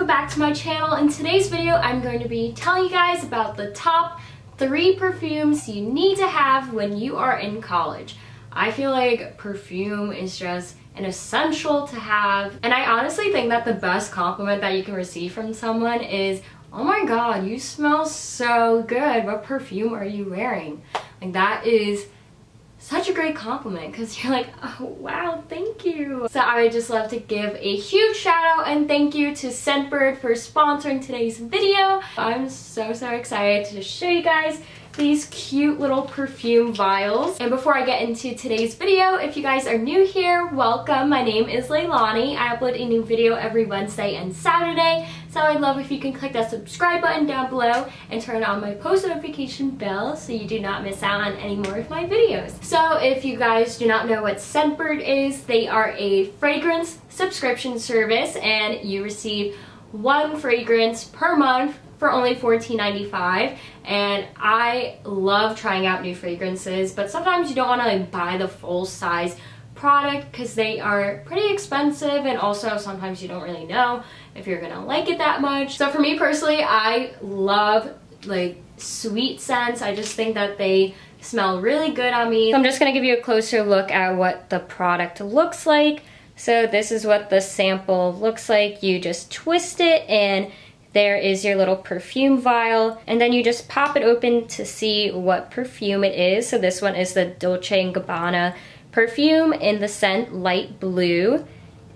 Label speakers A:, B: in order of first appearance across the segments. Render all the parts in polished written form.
A: back to my channel. In today's video, I'm going to be telling you guys about the top 3 perfumes you need to have when you are in college. I feel like perfume is just an essential to have, and I honestly think that the best compliment that you can receive from someone is, "Oh my god, you smell so good. What perfume are you wearing?" Like, that is such a great compliment because you're like, "Oh wow, thank you." So I would just love to give a huge shout out and thank you to Scentbird for sponsoring today's video. I'm so excited to show you guys these cute little perfume vials. And before I get into today's video, if you guys are new here, welcome. My name is Leilani. I upload a new video every Wednesday and Saturday, so I'd love if you can click that subscribe button down below and turn on my post notification bell so you do not miss out on any more of my videos. So if you guys do not know what Scentbird is, they are a fragrance subscription service and you receive 1 fragrance per month for only $14.95, and I love trying out new fragrances, but sometimes you don't want to buy the full size product because they are pretty expensive, and also sometimes you don't really know if you're gonna like it that much. So for me personally, I love like sweet scents. I just think that they smell really good on me. So I'm just gonna give you a closer look at what the product looks like. So this is what the sample looks like. You just twist it and there is your little perfume vial, and then you just pop it open to see what perfume it is. So this one is the Dolce & Gabbana perfume in the scent light blue.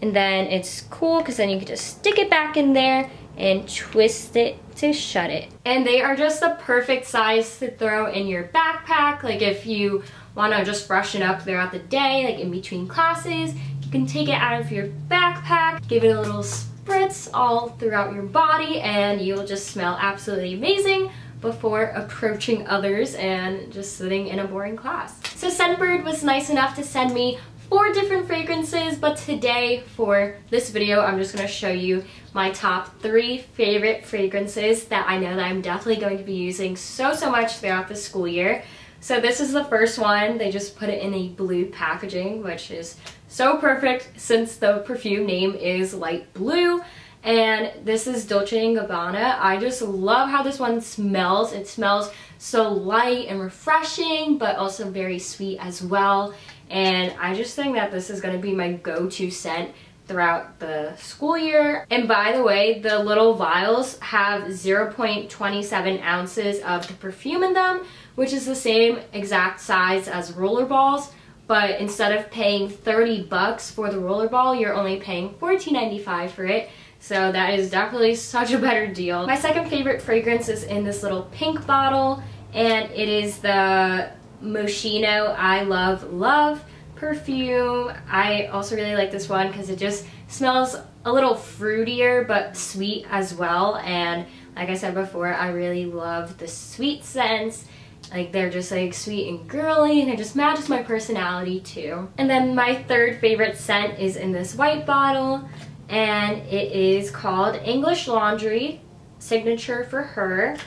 A: And then it's cool because then you can just stick it back in there and twist it to shut it. And they are just the perfect size to throw in your backpack. Like if you want to just freshen up throughout the day, like in between classes, you can take it out of your backpack, give it a little spritz all throughout your body, and you'll just smell absolutely amazing before approaching others and just sitting in a boring class. So Scentbird was nice enough to send me 4 different fragrances, but today for this video I'm just going to show you my top 3 favorite fragrances that I know that I'm definitely going to be using so much throughout the school year. So this is the first one. They just put it in a blue packaging, which is so perfect since the perfume name is light blue. And this is Dolce & Gabbana. I just love how this one smells. It smells so light and refreshing, but also very sweet as well. And I just think that this is going to be my go-to scent throughout the school year. And by the way, the little vials have 0.27 ounces of the perfume in them, which is the same exact size as roller balls. But instead of paying 30 bucks for the roller ball, you're only paying $14.95 for it. So that is definitely such a better deal. My second favorite fragrance is in this little pink bottle, and it is the Moschino I Love perfume. I also really like this one because it just smells a little fruitier but sweet as well. And like I said before, I really love the sweet scents. Like, they're just like sweet and girly, and it just matches my personality too. And then my third favorite scent is in this white bottle, and it is called English Laundry Signature for Her.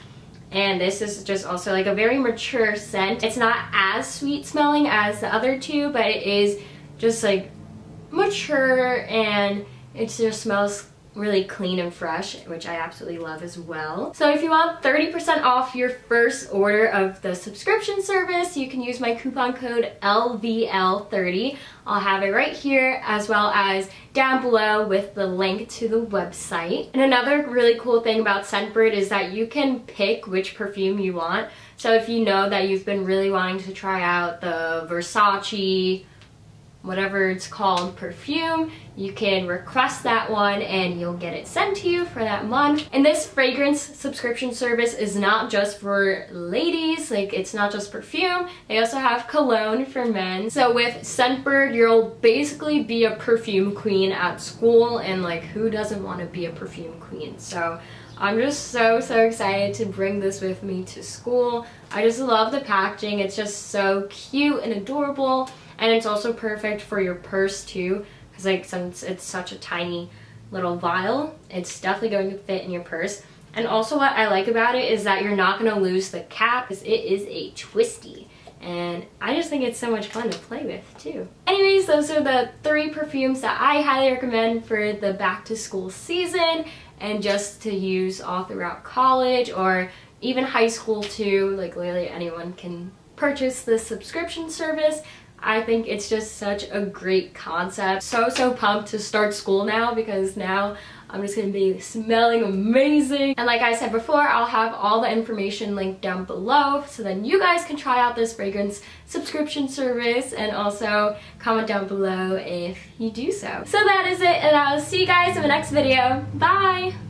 A: And this is just also like a very mature scent. It's not as sweet smelling as the other 2, but it is just like mature, and it just smells really clean and fresh, which I absolutely love as well. So if you want 30% off your first order of the subscription service, you can use my coupon code LVL30. I'll have it right here as well as down below with the link to the website. And another really cool thing about Scentbird is that you can pick which perfume you want. So if you know that you've been really wanting to try out the Versace, whatever it's called, perfume, you can request that one and you'll get it sent to you for that month. And this fragrance subscription service is not just for ladies, like it's not just perfume, they also have cologne for men. So with Scentbird, you'll basically be a perfume queen at school, and like, who doesn't want to be a perfume queen? So I'm just so excited to bring this with me to school. I just love the packaging. It's just so cute and adorable. And it's also perfect for your purse too, because like, since it's such a tiny little vial, it's definitely going to fit in your purse. And also what I like about it is that you're not going to lose the cap because it is a twisty. And I just think it's so much fun to play with too. Anyways, those are the 3 perfumes that I highly recommend for the back to school season. and just to use all throughout college or even high school too. Like literally anyone can purchase this subscription service. I think it's just such a great concept. So pumped to start school now, because now I'm just gonna be smelling amazing. And like I said before, I'll have all the information linked down below, so then you guys can try out this fragrance subscription service, and also comment down below if you do so. So that is it, and I'll see you guys in the next video. Bye!